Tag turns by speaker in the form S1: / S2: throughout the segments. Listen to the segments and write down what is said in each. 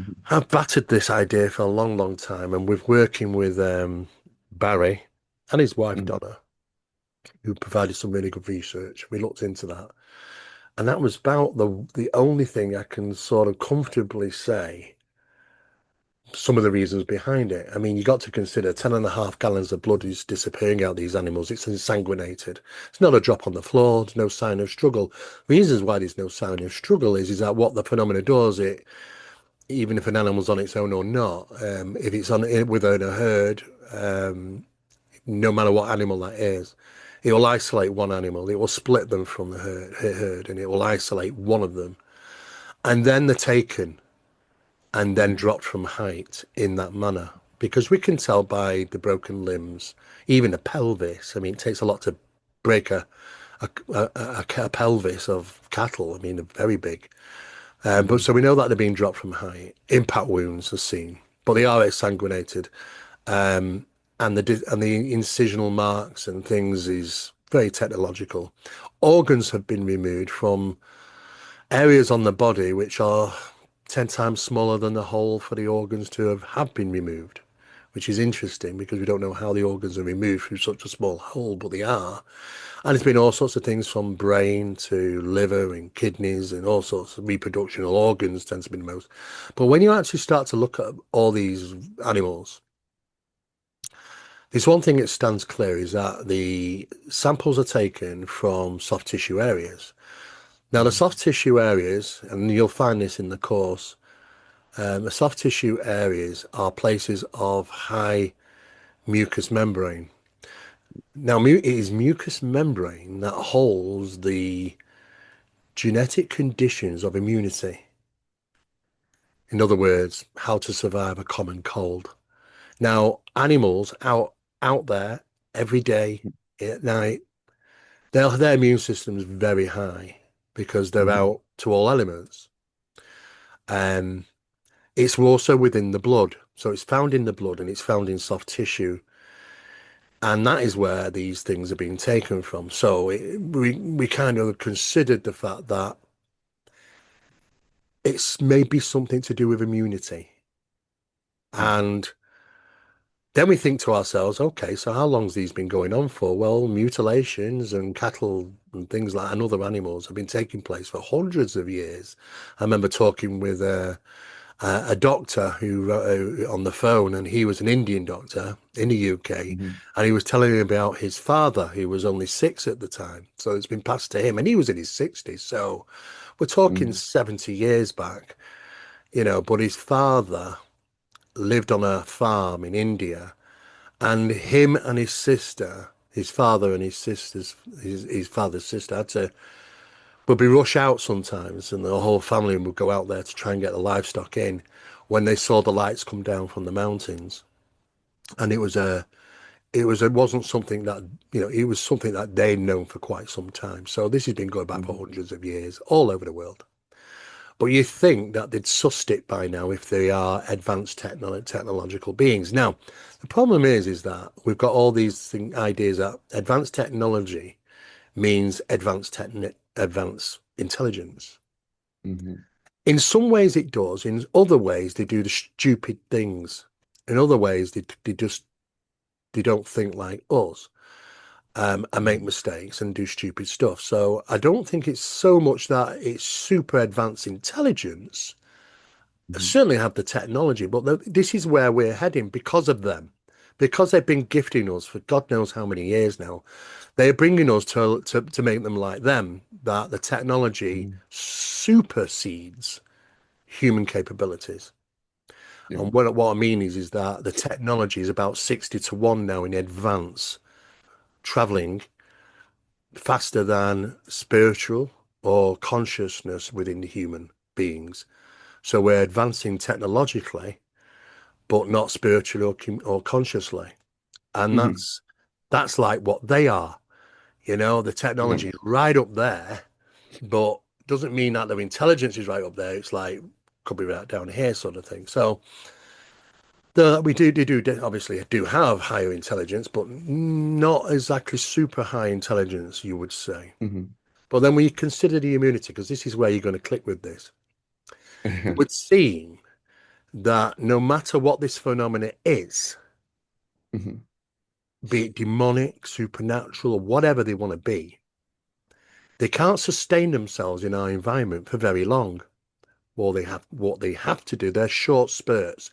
S1: Mhm.
S2: I've battered this idea for a long, long time, and we're working with Barry and his wife
S1: Mhm.
S2: Donna, who provided some really good research. We looked into that, and that was about the only thing I can sort of comfortably say some of the reasons behind it. I mean, you got to consider 10.5 gallons of blood is disappearing out of these animals. It's insanguinated. It's not a drop on the floor. There's no sign of struggle. Reasons why there's no sign of struggle is that what the phenomena does, it even if an animal's on its own or not, if it's on within a herd, um, no matter what animal that is, it will isolate one animal. It will split them from the herd, and it will isolate one of them, and then they're taken and then
S1: Mhm.
S2: dropped from height in that manner. Because we can tell by the broken limbs, even the pelvis. I mean, it takes a lot to break a pelvis of cattle. I mean, they're very big. But
S1: Mhm.
S2: so we know that they're being dropped from height. Impact wounds are seen, but they are exsanguinated. Um, and the incisional marks and things is very technological. Organs have been removed from areas on the body which are 10 times smaller than the hole for the organs to have been removed, which is interesting because we don't know how the organs are removed through such a small hole, but they are. And it's been all sorts of things from brain to liver and kidneys and all sorts of reproductional organs tend to be the most. But when you actually start to look at all these animals, there's one thing that stands clear is that the samples are taken from soft tissue areas. Now, the
S1: Mhm.
S2: soft tissue areas, and you'll find this in the course, the soft tissue areas are places of high mucous membrane. Now, it is mucous membrane that holds the genetic conditions of immunity. In other words, how to survive a common cold. Now, animals out there every day at night, their immune system is very high because they're
S1: Mhm.
S2: out to all elements. Um, it's also within the blood, so it's found in the blood and it's found in soft tissue, and that is where these things are being taken from. So we kind of considered the fact that it's maybe something to do with immunity.
S1: Mhm.
S2: And then we think to ourselves, okay, so how long's these been going on for? Well, mutilations and cattle and things like and other animals have been taking place for hundreds of years. I remember talking with a doctor who on the phone, and he was an Indian doctor in the UK,
S1: Mhm.
S2: and he was telling me about his father, who was only 6 at the time. So it's been passed to him, and he was in his 60s. So we're talking
S1: Mhm.
S2: 70 years back, but his father lived on a farm in India, and him and his sister, his father and his sister's, his father's sister, had to would be rush out sometimes, and the whole family would go out there to try and get the livestock in when they saw the lights come down from the mountains. And it wasn't something that it was something that they'd known for quite some time. So this has been going back for
S1: Mhm.
S2: hundreds of years all over the world. But you think that they'd sussed it by now if they are advanced technological beings. Now, the problem is that we've got all these ideas that advanced technology means advanced intelligence.
S1: Mhm.
S2: In some ways it does. In other ways they do the stupid things. In other ways they don't think like us, and make
S1: Mhm.
S2: mistakes and do stupid stuff. So I don't think it's so much that it's super advanced intelligence. I
S1: Mhm.
S2: certainly have the technology, but this is where we're heading because of them. Because they've been gifting us for God knows how many years now, they're bringing us to make them like them, that the technology
S1: Mhm.
S2: supersedes human capabilities.
S1: Yeah.
S2: And what I mean is that the technology is about 60 to 1 now in advance, traveling faster than spiritual or consciousness within the human beings. So we're advancing technologically, but not spiritually or consciously. And
S1: Mhm.
S2: that's like what they are. The
S1: Yeah.
S2: technology is right up there, but doesn't mean that their intelligence is right up there. It's like could be right down here, sort of thing. So we do obviously do have higher intelligence, but not exactly super high intelligence, you would say.
S1: Mhm.
S2: But then when you consider the immunity, because this is where you're going to click with this, it would seem that no matter what this phenomena is,
S1: Hmm.
S2: be it demonic, supernatural, or whatever they want to be, they can't sustain themselves in our environment for very long. Or they have what they have to do, they're short spurts.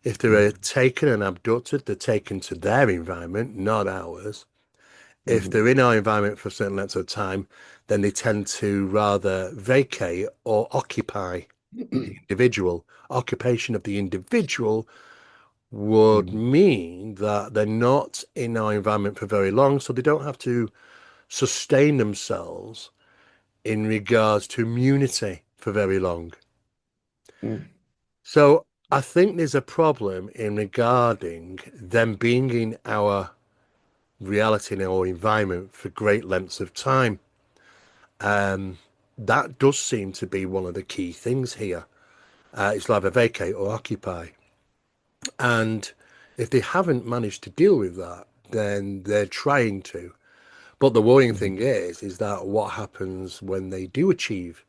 S2: If they're taken and abducted, they're taken to their environment, not ours. If
S1: Hmm.
S2: they're in our environment for a certain length of time, then they tend to rather vacate or occupy the individual. Occupation of the individual would
S1: Hmm.
S2: mean that they're not in our environment for very long, so they don't have to sustain themselves in regards to immunity for very long. So I think there's a problem in regarding them being in our reality in our environment for great lengths of time. Um, that does seem to be one of the key things here. It's either vacate or occupy. And if they haven't managed to deal with that, then they're trying to. But the worrying
S1: Hmm.
S2: thing is that what happens when they do achieve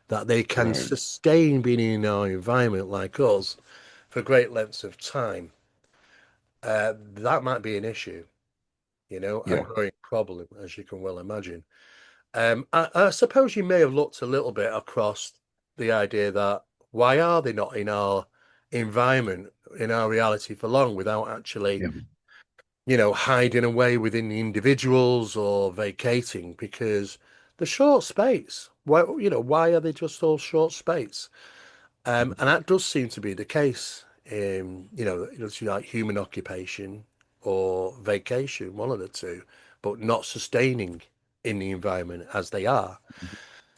S2: that they can
S1: Right.
S2: sustain being in our environment like us for great lengths of time, that might be an issue, a
S1: Yeah.
S2: growing problem, as you can well imagine. I suppose you may have looked a little bit across the idea that why are they not in our environment, in our reality for long without actually,
S1: Yeah.
S2: hiding away within the individuals or vacating because the short space. Why are they just all short space? And that does seem to be the case. It's like human occupation or vacation, one of the two, but not sustaining in the environment as they are.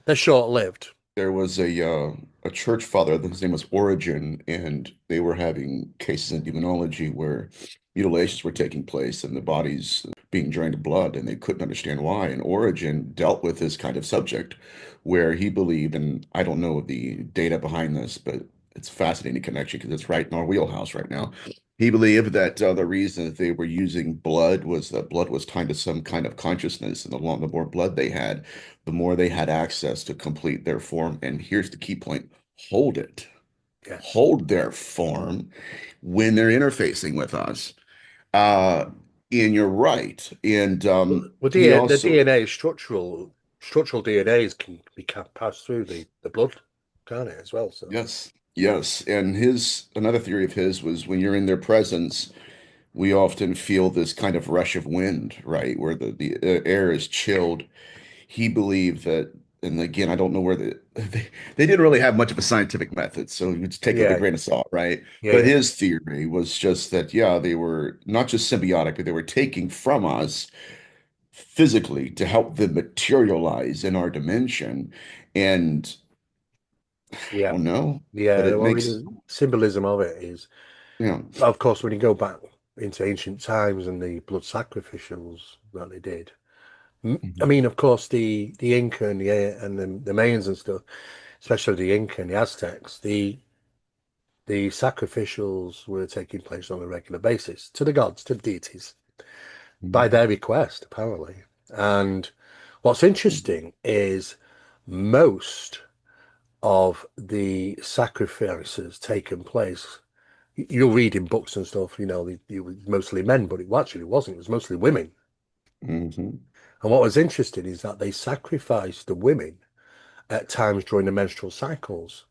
S2: They're short-lived.
S1: There was a church father, I think his name was Origen, and they were having cases in demonology where mutilations were taking place and the bodies being drained of blood, and they couldn't understand why. And Origen dealt with this kind of subject where he believed, and I don't know the data behind this, but it's a fascinating connection because it's right in our wheelhouse right now. He believed that the reason that they were using blood was that blood was tied to some kind of consciousness, and the more blood they had, the more they had access to complete their form. And here's the key point: hold it,
S2: Yeah.
S1: hold their form when they're interfacing with us. Uh, and you're right. And
S2: Well,
S1: he
S2: the
S1: also,
S2: DNA is structural DNAs can be passed through the blood, can't it, as well? So,
S1: yes, yes. And his another theory of his was when you're in their presence, we often feel this kind of rush of wind, right, where the air is chilled. He believed that, and again, I don't know where they didn't really have much of a scientific method, so you just take it with a
S2: yeah,
S1: grain of salt, right?
S2: yeah,
S1: But
S2: yeah,
S1: his theory was just that, yeah, they were not just symbiotic, but they were taking from us physically to help them materialize in our dimension. And I
S2: yeah,
S1: don't know, but
S2: yeah.
S1: it
S2: Well,
S1: makes,
S2: the symbolism of it is,
S1: you know,
S2: of course, when you go back into ancient times and the blood sacrificials that they did. I
S1: mhm,
S2: mean, of course, the Inca and the Mayans and stuff, especially the Inca and the Aztecs, the sacrificials were taking place on a regular basis to the gods, to the deities, by
S1: mhm,
S2: their request, apparently. And what's
S1: mhm,
S2: interesting is most of the sacrifices taken place. You'll read in books and stuff, it was mostly men, but it actually wasn't. It was mostly women.
S1: mhm,
S2: And what was interesting is that they sacrificed the women at times during the menstrual cycles.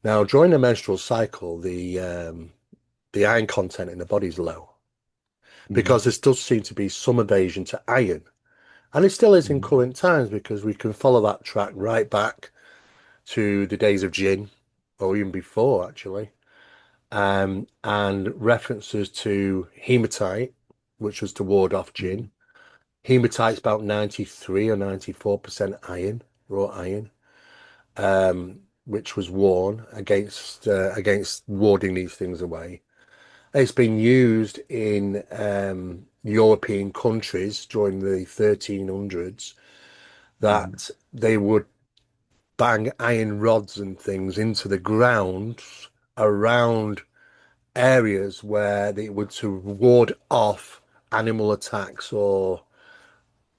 S2: Now, during the menstrual cycle, the iron content in the body is low because
S1: mhm,
S2: there still seems to be some aversion to iron. And it still is in
S1: mhm,
S2: current times because we can follow that track right back to the days of gin, or even before, actually, and references to hematite, which was to ward off gin.
S1: mhm,
S2: Hematite's about 93 or 94% iron, raw iron, which was worn against warding these things away. It's been used in European countries during the 1300s
S1: mhm,
S2: that they would bang iron rods and things into the ground around areas where they would to ward off animal attacks or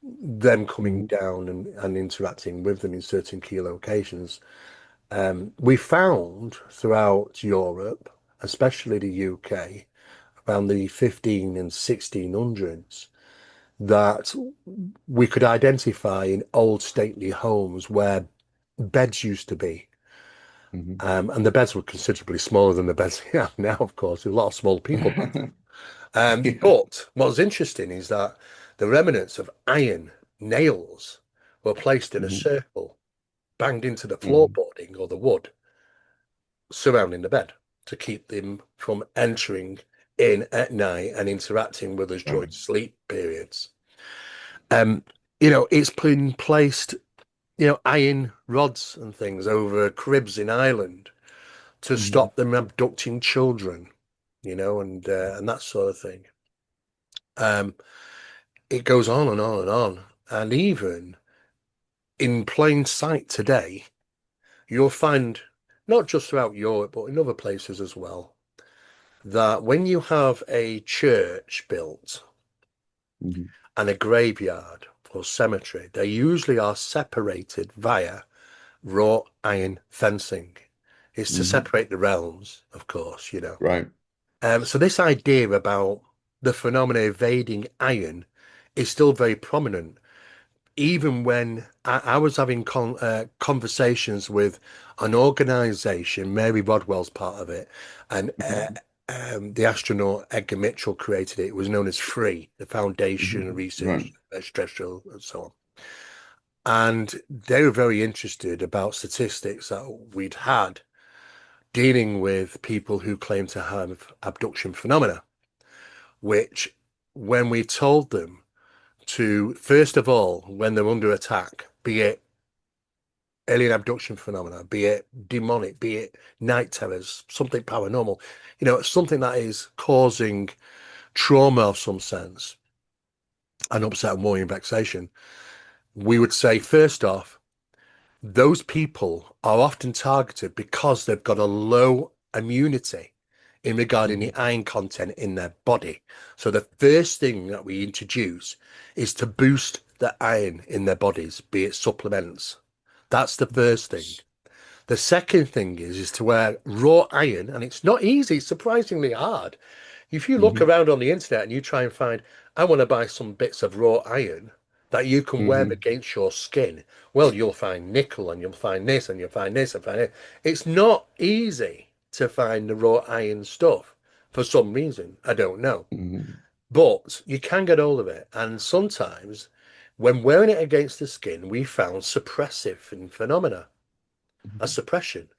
S2: them coming
S1: mhm,
S2: down and interacting with them in certain key locations. We found throughout Europe, especially the UK, around the 15 and 1600s, that we could identify in old stately homes where beds used to be.
S1: Hmm.
S2: And the beds were considerably smaller than the beds we have now, of course. There's a lot of small people back then.
S1: Yeah.
S2: But what's interesting is that the remnants of iron nails were placed in a
S1: Hmm.
S2: circle, banged into the
S1: Hmm.
S2: floorboarding or the wood surrounding the bed to keep them from entering in at night and interacting with us during
S1: Right.
S2: sleep periods. Um, it's been placed, iron rods and things over cribs in Ireland to
S1: Hmm.
S2: stop them abducting children, and that sort of thing. Um, it goes on and on and on. And even in plain sight today, you'll find, not just throughout Europe, but in other places as well, that when you have a church built
S1: Hmm.
S2: and a graveyard or cemetery, they usually are separated via wrought iron fencing. It's to
S1: Hmm.
S2: separate the realms, of course.
S1: Right.
S2: So this idea about the phenomena evading iron is still very prominent. Even when I was having conversations with an organization, Mary Rodwell's part of it, and
S1: Hmm.
S2: the astronaut Edgar Mitchell created it. It was known as FREE, the Foundation
S1: Hmm. Right.
S2: Research Extraterrestrial and so on. And they were very interested about statistics that we'd had dealing with people who claim to have abduction phenomena, which when we told them to, first of all, when they're under attack, be it alien abduction phenomena, be it demonic, be it night terrors, something paranormal, something that is causing trauma of some sense and upset and worry and vexation, we would say, first off, those people are often targeted because they've got a low immunity in regarding
S1: Hmm.
S2: the iron content in their body. So the first thing that we introduce is to boost the iron in their bodies, be it supplements. That's the first thing. The second thing is to wear raw iron, and it's not easy, it's surprisingly hard. If you look
S1: Hmm.
S2: around on the internet and you try and find, I want to buy some bits of raw iron that you can wear
S1: Hmm.
S2: against your skin, well, you'll find nickel and you'll find this and you'll find this and find it. It's not easy to find the raw iron stuff for some reason. I don't know.
S1: Hmm.
S2: But you can get hold of it. And sometimes when wearing it against the skin, we found suppressive phenomena, a suppression.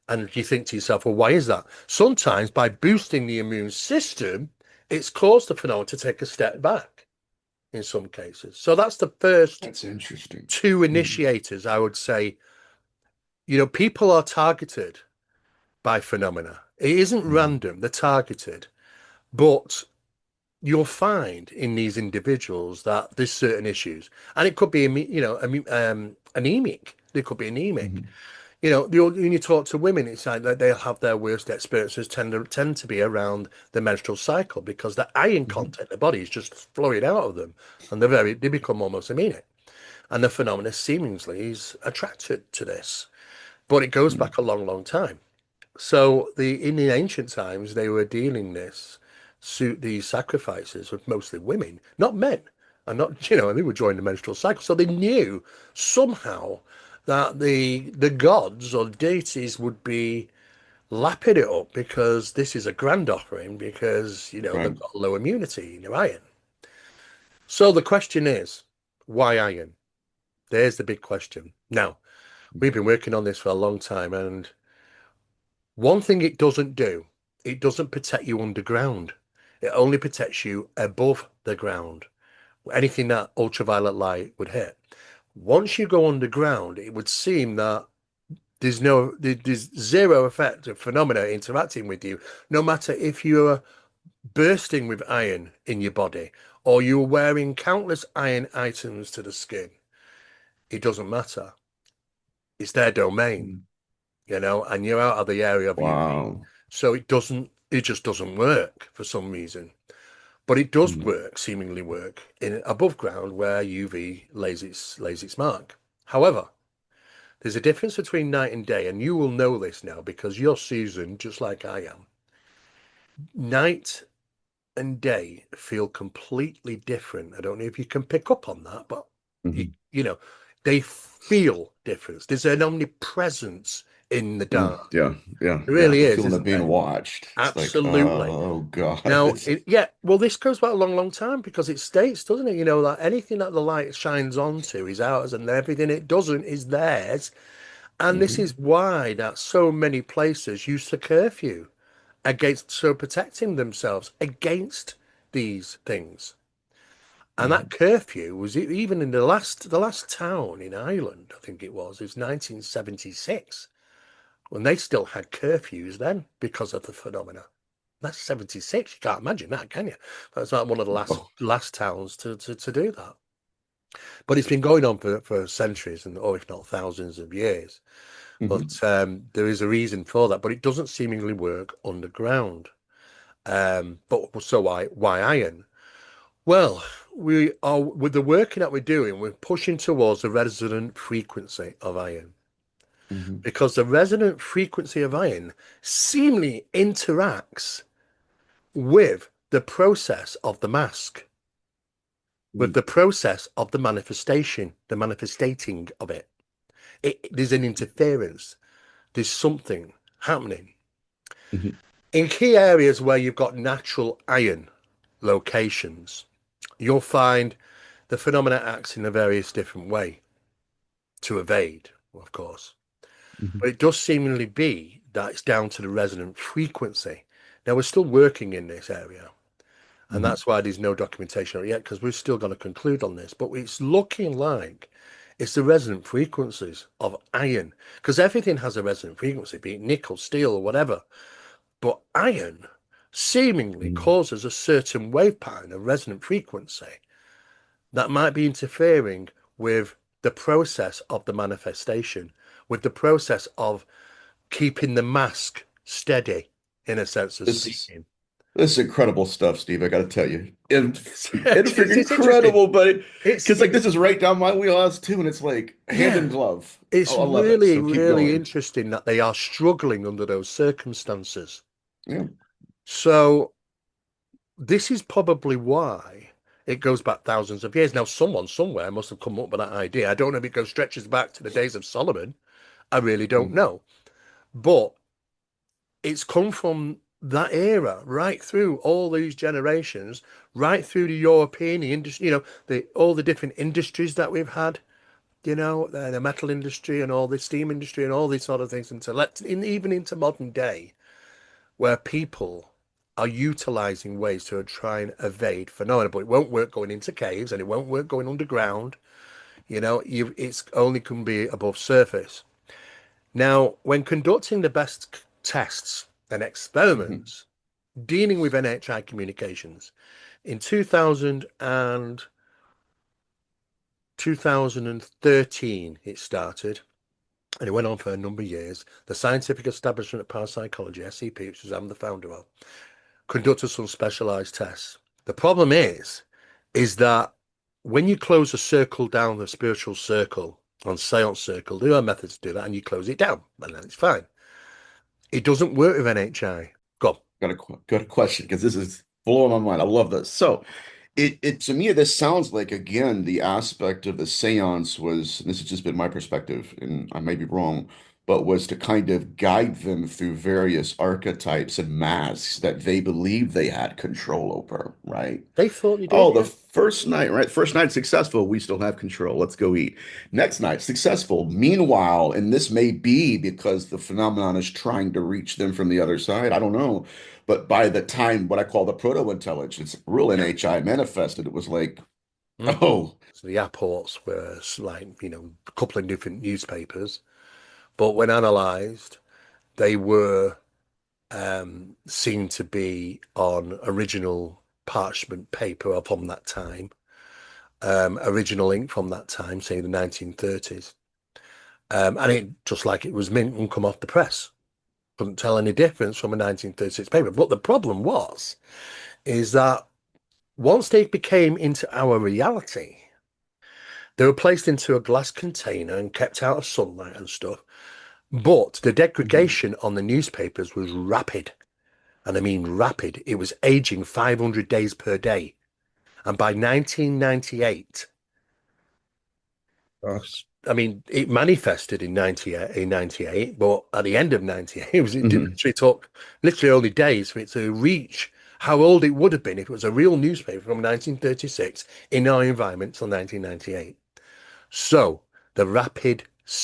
S2: And you think to yourself, well, why is that? Sometimes by boosting the immune system, it's caused the phenomenon to take a step back in some cases. So that's the first
S1: That's interesting.
S2: two
S1: Hmm.
S2: initiators, I would say. People are targeted by phenomena. It isn't
S1: Hmm.
S2: random, they're targeted. But you'll find in these individuals that there's certain issues. And it could be, anemic. They could be anemic.
S1: Hmm.
S2: When you talk to women, it's like that they'll have their worst experiences tend to be around the menstrual cycle because the iron
S1: Hmm.
S2: content in the body is just flowing out of them, and they become almost anemic. And the phenomena seemingly is attracted to this, but it goes back a long, long time. So in the ancient times, they were dealing these sacrifices with mostly women, not men, and not and they were during the menstrual cycle. So they knew somehow that the gods or deities would be lapping it up because this is a grand offering because they've
S1: Right.
S2: got low immunity, iron. So the question is, why iron? There's the big question. Now, we've been working on this for a long time, and one thing it doesn't do, it doesn't protect you underground. It only protects you above the ground. Anything that ultraviolet light would hit. Once you go underground, it would seem that there's zero effect of phenomena interacting with you, no matter if you're bursting with iron in your body or you're wearing countless iron items to the skin. It doesn't matter. It's their domain,
S1: Mhm.
S2: and you're out of the area of UV.
S1: Wow.
S2: So it just doesn't work for some reason. But it does
S1: Mhm.
S2: work, seemingly work, in above ground where UV lays its mark. However, There's a difference between night and day, and you will know this now because you're seasoned just like I am. Night and day feel completely different. I don't know if you can pick up on that, but you,
S1: Hmm.
S2: you know, they feel different. There's an omnipresence in the
S1: Mm,
S2: dark.
S1: yeah, yeah,
S2: It
S1: yeah.
S2: really
S1: The
S2: is,
S1: feeling of
S2: isn't
S1: being
S2: there?
S1: watched. It's like,
S2: Absolutely.
S1: oh God.
S2: Now,
S1: It's
S2: yeah, well, this goes back a long, long time because it states, doesn't it? That anything that the light shines onto is ours, and everything it doesn't is theirs. And this
S1: hmm
S2: is why that so many places use the curfew against so protecting themselves against these things. And that
S1: hmm
S2: curfew was even in the last town in Ireland, I think it was 1976, when they still had curfews then because of the phenomena. That's 76. You can't imagine that, can you? That's like one of the last
S1: Oh.
S2: last towns to do that. But it's been going on for centuries and or if not thousands of years.
S1: hmm
S2: But there is a reason for that. But it doesn't seemingly work underground. But so why iron? Well, we are with the working that we're doing, we're pushing towards the resonant frequency of iron
S1: hmm
S2: because the resonant frequency of iron seemingly interacts with the process of the mask, with the process of the manifestation, the manifestating of it. There's an interference, there's something happening.
S1: hmm
S2: In key areas where you've got natural iron locations, you'll find the phenomena acts in a various different way to evade, of course.
S1: hmm
S2: But it does seemingly be that it's down to the resonant frequency. Now, we're still working in this area, and
S1: hmm
S2: that's why there's no documentation on it yet, because we're still going to conclude on this. But it's looking like it's the resonant frequencies of iron, because everything has a resonant frequency, be it nickel, steel, or whatever. But iron seemingly causes a certain wave pattern, a resonant frequency, that might be interfering with the process of the manifestation, with the process of keeping the mask steady, in a sense of
S1: This is
S2: speaking.
S1: this is incredible stuff, Steve. I got to tell you, and it's freaking
S2: It's interesting.
S1: incredible, buddy.
S2: It's
S1: Because like
S2: it's
S1: this is right down my wheelhouse too, and it's like hand in
S2: yeah,
S1: glove.
S2: it's
S1: Oh, I love it.
S2: really,
S1: So keep
S2: really
S1: going.
S2: interesting that they are struggling under those circumstances.
S1: Yeah.
S2: So this is probably why it goes back thousands of years. Now, someone somewhere must have come up with that idea. I don't know if it goes stretches back to the days of Solomon. I really don't
S1: Mm.
S2: know. But it's come from that era right through all these generations, right through the European industry, the all the different industries that we've had, the metal industry and all the steam industry and all these sort of things, and even into modern day, where people are utilizing ways to try and evade phenomena, but it won't work going into caves and it won't work going underground. It's only can be above surface. Now, when conducting the best tests and
S1: Mhm.
S2: experiments dealing with NHI communications in 2013, it started and it went on for a number of years. The Scientific Establishment of Parapsychology, SCP, which I'm the founder of, conducted some specialized tests. The problem is that when you close a circle down, the spiritual circle on seance circle, there are methods to do that, and you close it down, and then it's fine. It doesn't work with NHI. Go
S1: Got a question because this is blowing my mind. I love this. So it to me this sounds like again the aspect of the seance was, and this has just been my perspective, and I may be wrong, but was to kind of guide them through various archetypes and masks that they believed they had control over, right?
S2: They thought you did,
S1: Oh, the
S2: yeah.
S1: first night, right? First night successful, we still have control. Let's go eat. Next night, successful. Meanwhile, and this may be because the phenomenon is trying to reach them from the other side. I don't know. But by the time what I call the proto-intelligence, real
S2: Yeah.
S1: NHI manifested, it was like,
S2: Mm.
S1: oh,
S2: So the Apports were like, a couple of different newspapers, but when analysed, they were seen to be on original parchment paper from that time, original ink from that time, say the 1930s. And it just like it was mint and come off the press. Couldn't tell any difference from a 1936 paper. But the problem is that once they became into our reality, They were placed into a glass container and kept out of sunlight and stuff. But the
S1: Hmm.
S2: degradation on the newspapers was rapid. And I mean rapid. It was aging 500 days per day. And by 1998,
S1: Gosh.
S2: I mean, it manifested in 98, but at the end of 98, it
S1: Hmm.
S2: literally took literally only days for it to reach how old it would have been if it was a real newspaper from 1936 in our environment till 1998. So the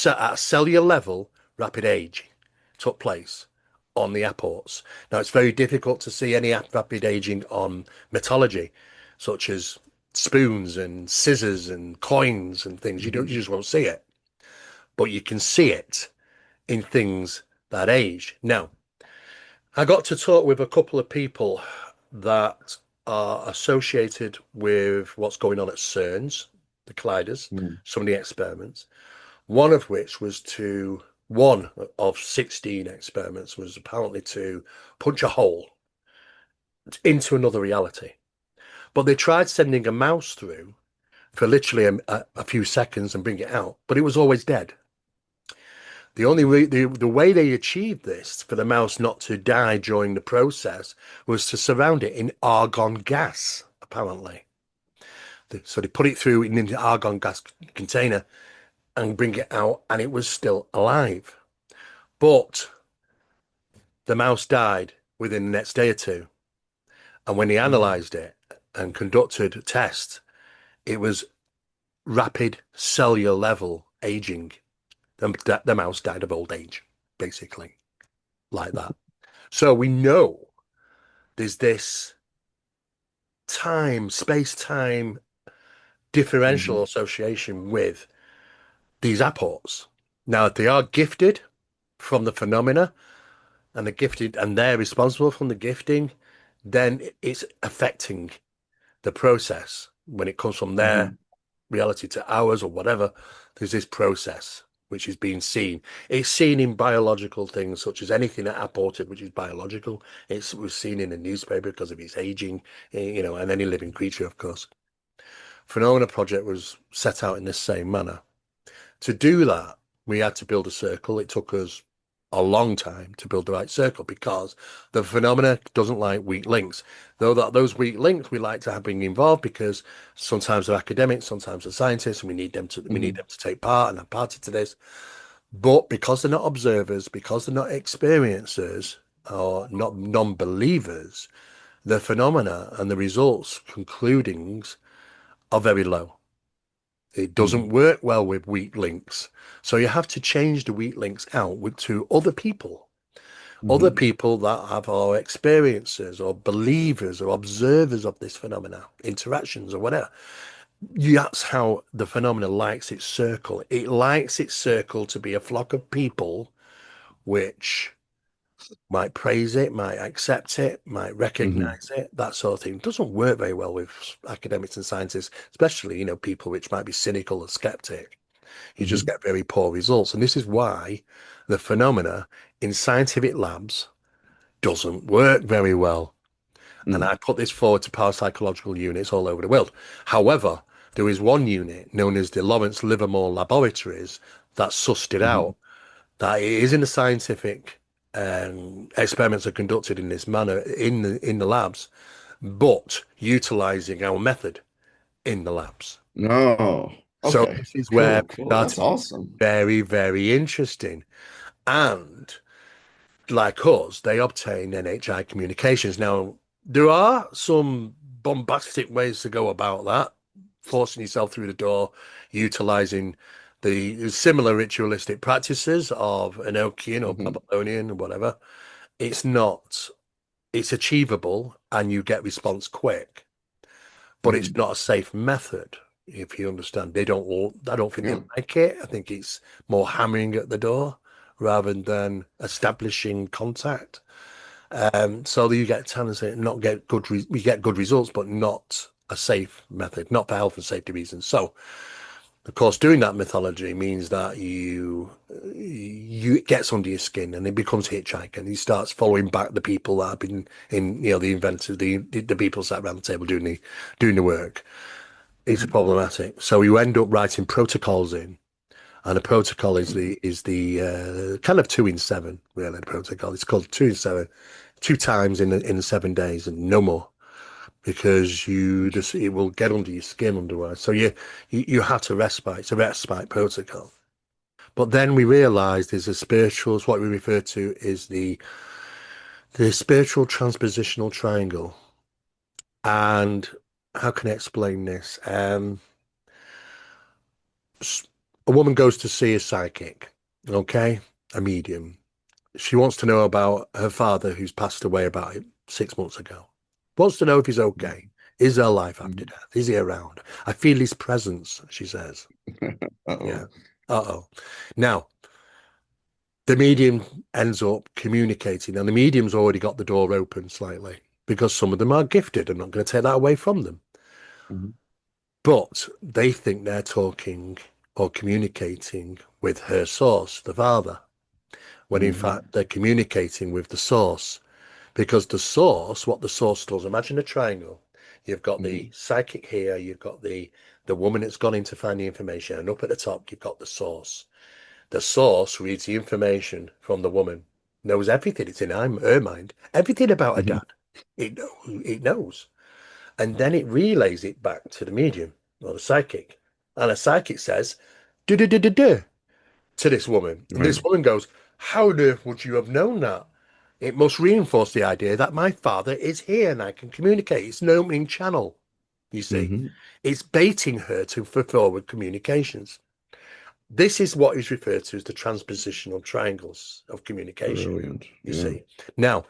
S2: at cellular level, rapid aging took place on the apports. Now it's very difficult to see any rapid aging on mythology, such as spoons and scissors and coins and things. You
S1: Hmm.
S2: just won't see it, but you can see it in things that age. Now, I got to talk with a couple of people that are associated with what's going on at CERN's, the colliders,
S1: Hmm.
S2: some of the experiments. One of which was to, one of 16 experiments was apparently to punch a hole into another reality. But they tried sending a mouse through for literally a few seconds and bring it out, but it was always dead. The only the way they achieved this for the mouse not to die during the process was to surround it in argon gas, apparently. So they put it through in an argon gas container and bring it out, and it was still alive. But the mouse died within the next day or two. And when he
S1: Hmm.
S2: analyzed it and conducted tests, it was rapid cellular level aging. The mouse died of old age, basically, like that. So we know there's this space-time differential
S1: Hmm.
S2: association with these apports. Now, if they are gifted from the phenomena and they're responsible from the gifting, then it's affecting the process when it comes from their
S1: Hmm.
S2: reality to ours or whatever. There's this process which is being seen. It's seen in biological things such as anything that apported, which is biological. It was seen in the newspaper because of its aging, and any living creature, of course. Phenomena Project was set out in this same manner. To do that, we had to build a circle. It took us a long time to build the right circle because the phenomena doesn't like weak links. Though that those weak links we like to have being involved because sometimes they're academics, sometimes they're scientists, and we need
S1: Hmm.
S2: them to take part and have party to this. But because they're not observers, because they're not experiencers or not non-believers, the phenomena and the results, concludings are very low. It doesn't
S1: Hmm.
S2: work well with weak links. So you have to change the weak links out to other
S1: Hmm.
S2: people that have our experiences or believers or observers of this phenomena, interactions or whatever. That's how the phenomena likes its circle. It likes its circle to be a flock of people which might praise it, might accept it, might
S1: Hmm.
S2: recognize it, that sort of thing. It doesn't work very well with academics and scientists, especially, people which might be cynical or skeptic. You just
S1: Hmm.
S2: get very poor results. And this is why the phenomena in scientific labs doesn't work very well. And
S1: Hmm.
S2: I put this forward to parapsychological units all over the world. However, there is one unit known as the Lawrence Livermore Laboratories that sussed it
S1: Hmm.
S2: out, that it is in the scientific experiments are conducted in this manner in the labs, but utilizing our method in the labs.
S1: No.
S2: So
S1: Okay.
S2: this is where
S1: Cool.
S2: it
S1: Cool.
S2: started
S1: That's awesome.
S2: very, very interesting. And like us, they obtain NHI communications. Now, there are some bombastic ways to go about that, forcing yourself through the door, utilizing the similar ritualistic practices of Enochian or
S1: Hmm.
S2: Babylonian or whatever. It's not, it's achievable and you get response quick, but it's
S1: Hmm.
S2: not a safe method. If you understand, I don't think they
S1: Yeah.
S2: like it. I think it's more hammering at the door rather than establishing contact. So that you get tenants that not get we get good results, but not a safe method, not for health and safety reasons. So, of course, doing that mythology means that you it gets under your skin and it becomes hitchhiker, and he starts following back the people that have been in, the inventors, the people sat around the table doing the work. it's problematic. So you end up writing protocols in, and a protocol is the kind of 2 in 7, really. The protocol, it's called 2 in 7, 2 times in 7 days and no more, because you just, it will get under your skin otherwise. So you have to respite. It's a respite protocol. But then we realised there's a spiritual, what we refer to is the spiritual transpositional triangle. And how can I explain this? A woman goes to see a psychic, okay, a medium. She wants to know about her father who's passed away about 6 months ago. Wants to know if he's okay. Is there life after
S1: Mhm.
S2: death? Is he around? I feel his presence, she says. Yeah.
S1: Uh-oh.
S2: Uh-oh. Now, the medium ends up communicating, and the medium's already got the door open slightly because some of them are gifted. I'm not going to take that away from them.
S1: Mhm.
S2: But they think they're talking or communicating with her source, the father, when in
S1: Mhm.
S2: fact they're communicating with the source. Because the source, what the source does, imagine a triangle. You've got the
S1: Mhm.
S2: psychic here, you've got the woman that's gone in to find the information, and up at the top you've got the source. The source reads the information from the woman, knows everything. It's in her mind, everything about her
S1: Mhm.
S2: dad. It knows. And then it relays it back to the medium or the psychic. And a psychic says, do do do do do to this woman. And
S1: Right.
S2: this woman goes, how on earth would you have known that? It must reinforce the idea that my father is here and I can communicate. It's an opening channel, you see.
S1: Mhm.
S2: It's baiting her to for forward communications. This is what is referred to as the transpositional triangles of communication,
S1: Brilliant.
S2: you
S1: Yeah.
S2: see. Now,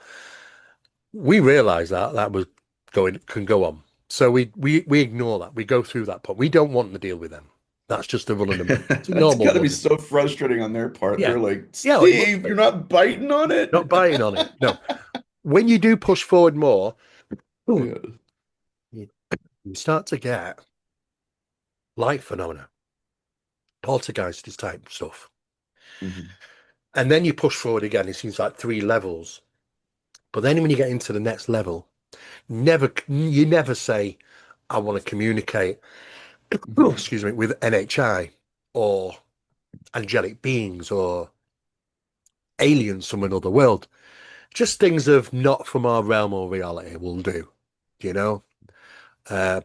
S2: we realize that that was going can go on. So we ignore that. We go through that point. We don't want to deal with them. That's just a run of the mill. It's a
S1: That's
S2: normal
S1: gotta be
S2: woman.
S1: so frustrating on their part.
S2: Yeah.
S1: They're like,
S2: Yeah, it must
S1: Steve,
S2: be.
S1: you're not biting on it.
S2: Not biting on it. No. When you do push forward more, you
S1: Yeah.
S2: start to get light phenomena, poltergeist type stuff.
S1: Mhm.
S2: And then you push forward again, it seems like 3 levels. But then when you get into the next level, you never say, I want to communicate,
S1: Mhm.
S2: excuse me, with NHI or angelic beings or aliens from another world. Just things of not from our realm or reality will do, you know,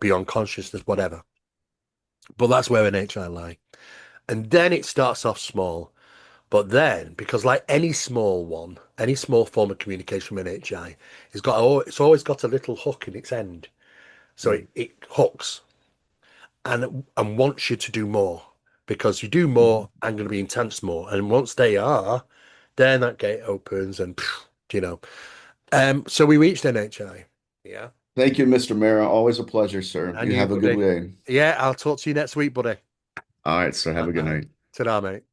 S2: beyond consciousness, whatever. But that's where NHI lie. And then it starts off small. But then, because like any small one, any small form of communication from NHI, it's always got a little hook in its end. So
S1: Mhm.
S2: it hooks and wants you to do more because you do
S1: Mhm.
S2: more and going to be intense more. And once they are, then that gate opens and you know. So we reached NHI. Yeah.
S1: Thank you, Mr. Mera. Always a pleasure, sir.
S2: And
S1: You
S2: you,
S1: have a good
S2: buddy.
S1: day.
S2: Yeah, I'll talk to you next week, buddy.
S1: All right, sir. Have a good night.
S2: Ta-da, mate.